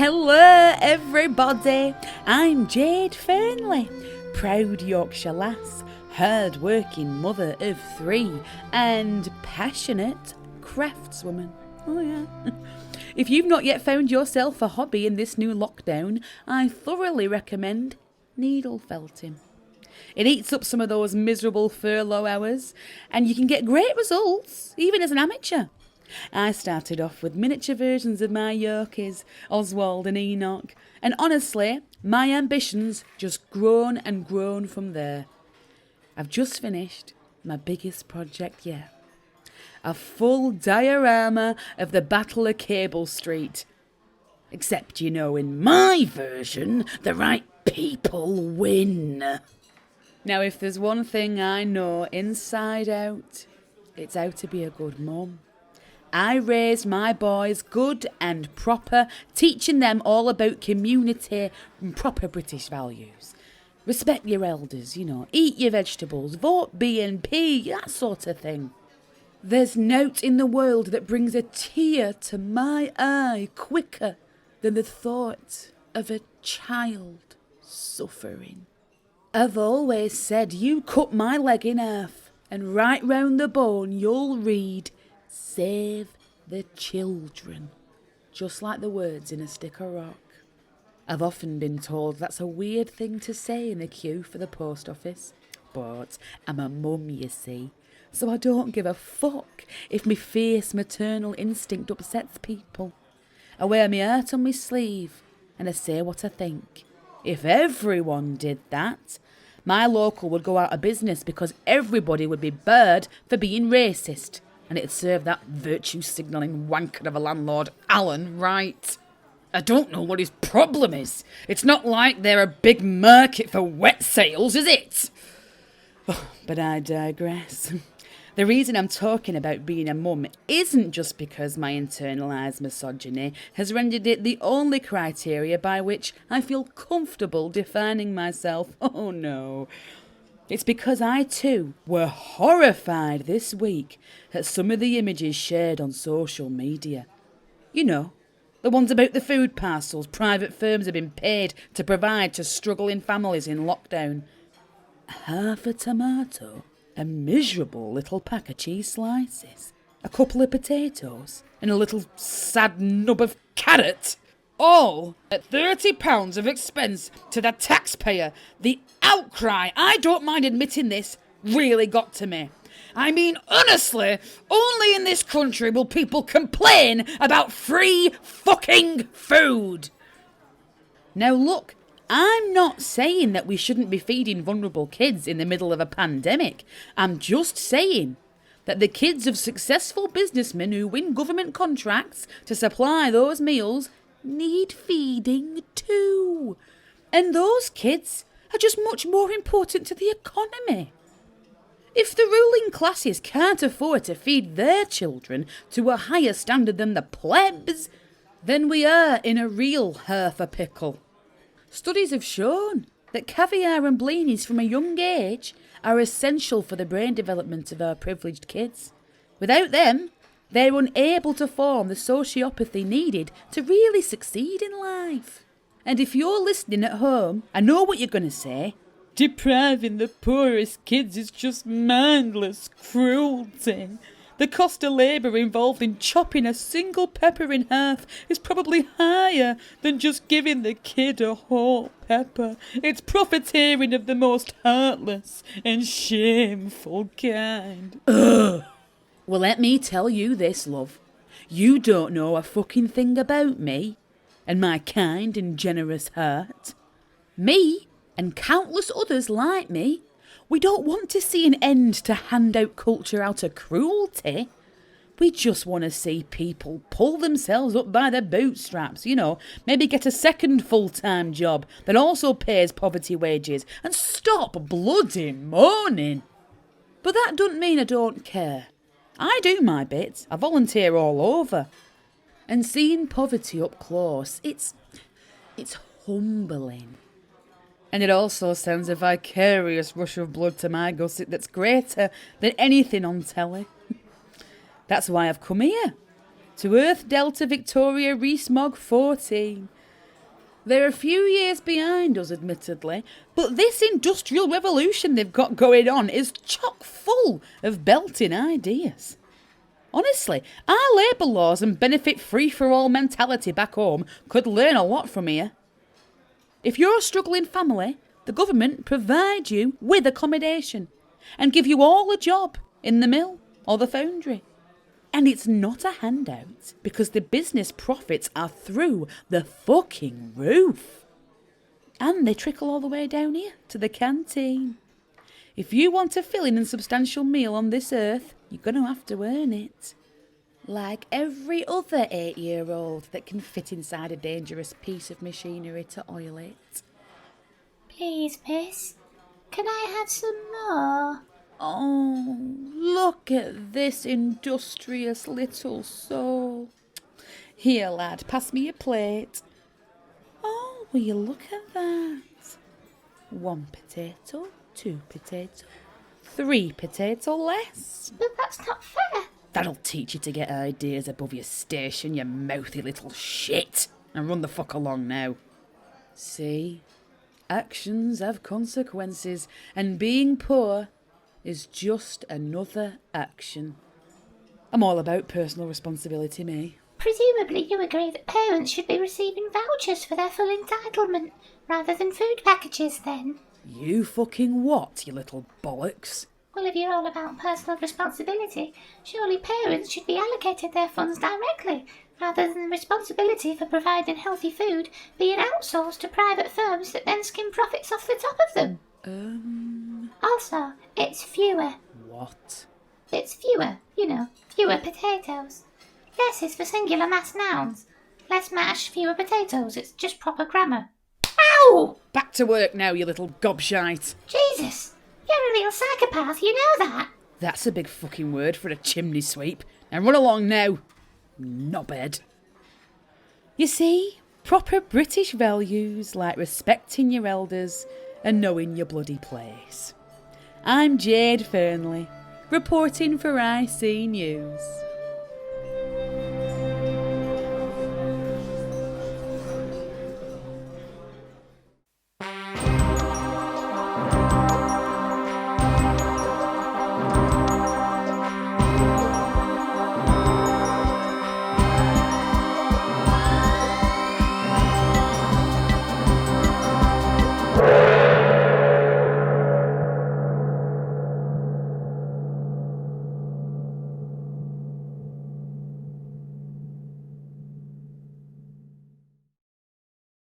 Hello everybody, I'm Jade Fearnley, proud Yorkshire lass, hard-working mother of 3 and passionate craftswoman. Oh yeah. If you've not yet found yourself a hobby in this new lockdown, I thoroughly recommend needle felting. It eats up some of those miserable furlough hours and you can get great results even as an amateur. I started off with miniature versions of my Yorkies, Oswald and Enoch, and honestly, my ambitions just grown and grown from there. I've just finished my biggest project yet. A full diorama of the Battle of Cable Street. Except, you know, in my version, the right people win. Now, if there's one thing I know inside out, it's how to be a good mum. I raised my boys good and proper, teaching them all about community and proper British values. Respect your elders, you know, eat your vegetables, vote BNP, that sort of thing. There's nought in the world that brings a tear to my eye quicker than the thought of a child suffering. I've always said you cut my leg in half and right round the bone you'll read, "Save the children," just like the words in a stick of rock. I've often been told that's a weird thing to say in the queue for the post office, but I'm a mum, you see, so I don't give a fuck if my fierce maternal instinct upsets people. I wear my heart on my sleeve and I say what I think. If everyone did that, my local would go out of business because everybody would be barred for being racist. And it'd serve that virtue-signalling wanker of a landlord, Alan, right. I don't know what his problem is. It's not like they're a big market for wet sales, is it? Oh, but I digress. The reason I'm talking about being a mum isn't just because my internalised misogyny has rendered it the only criteria by which I feel comfortable defining myself. Oh no. It's because I too were horrified this week at some of the images shared on social media. You know, the ones about the food parcels private firms have been paid to provide to struggling families in lockdown. Half a tomato, a miserable little pack of cheese slices, a couple of potatoes, and a little sad nub of carrot. All at £30 of expense to the taxpayer. The outcry, I don't mind admitting this, really got to me. I mean, honestly, only in this country will people complain about free fucking food. Now look, I'm not saying that we shouldn't be feeding vulnerable kids in the middle of a pandemic. I'm just saying that the kids of successful businessmen who win government contracts to supply those meals need feeding too. And those kids are just much more important to the economy. If the ruling classes can't afford to feed their children to a higher standard than the plebs, then we are in a real half a pickle. Studies have shown that caviar and blinis from a young age are essential for the brain development of our privileged kids. Without them, they're unable to form the sociopathy needed to really succeed in life. And if you're listening at home, I know what you're going to say. Depriving the poorest kids is just mindless cruelty. The cost of labour involved in chopping a single pepper in half is probably higher than just giving the kid a whole pepper. It's profiteering of the most heartless and shameful kind. Ugh. Well, let me tell you this, love. You don't know a fucking thing about me and my kind and generous heart. Me and countless others like me, we don't want to see an end to handout culture out of cruelty. We just want to see people pull themselves up by their bootstraps, you know, maybe get a second full-time job that also pays poverty wages and stop bloody moaning. But that doesn't mean I don't care. I do my bit. I volunteer all over. And seeing poverty up close, it's humbling. And it also sends a vicarious rush of blood to my gusset that's greater than anything on telly. That's why I've come here, to Earth Delta Victoria Rees-Mogg 14, They're a few years behind us, admittedly, but this industrial revolution they've got going on is chock full of belting ideas. Honestly, our labour laws and benefit free-for-all mentality back home could learn a lot from here. If you're a struggling family, the government provide you with accommodation and give you all a job in the mill or the foundry. And it's not a handout because the business profits are through the fucking roof. And they trickle all the way down here to the canteen. If you want a filling and substantial meal on this earth, you're going to have to earn it. Like every other 8-year-old that can fit inside a dangerous piece of machinery to oil it. Please, miss, can I have some more? Oh, look at this industrious little soul. Here, lad, pass me your plate. Oh, will you look at that? 1 potato, 2 potato, 3 potato less. But that's not fair. That'll teach you to get ideas above your station, you mouthy little shit. And run the fuck along now. See? Actions have consequences, and being poor is just another action. I'm all about personal responsibility, me. Presumably you agree that parents should be receiving vouchers for their full entitlement, rather than food packages then? You fucking what, you little bollocks? Well, if you're all about personal responsibility, surely parents should be allocated their funds directly, rather than the responsibility for providing healthy food being outsourced to private firms that then skim profits off the top of them. Also, it's fewer. What? It's fewer, fewer potatoes. Less is for singular mass nouns. Less mash, fewer potatoes. It's just proper grammar. Ow! Back to work now, you little gobshite. Jesus! You're a real psychopath, you know that? That's a big fucking word for a chimney sweep. Now run along now, knobhead. You see, proper British values like respecting your elders and knowing your bloody place. I'm Jade Fearnley, reporting for IC News.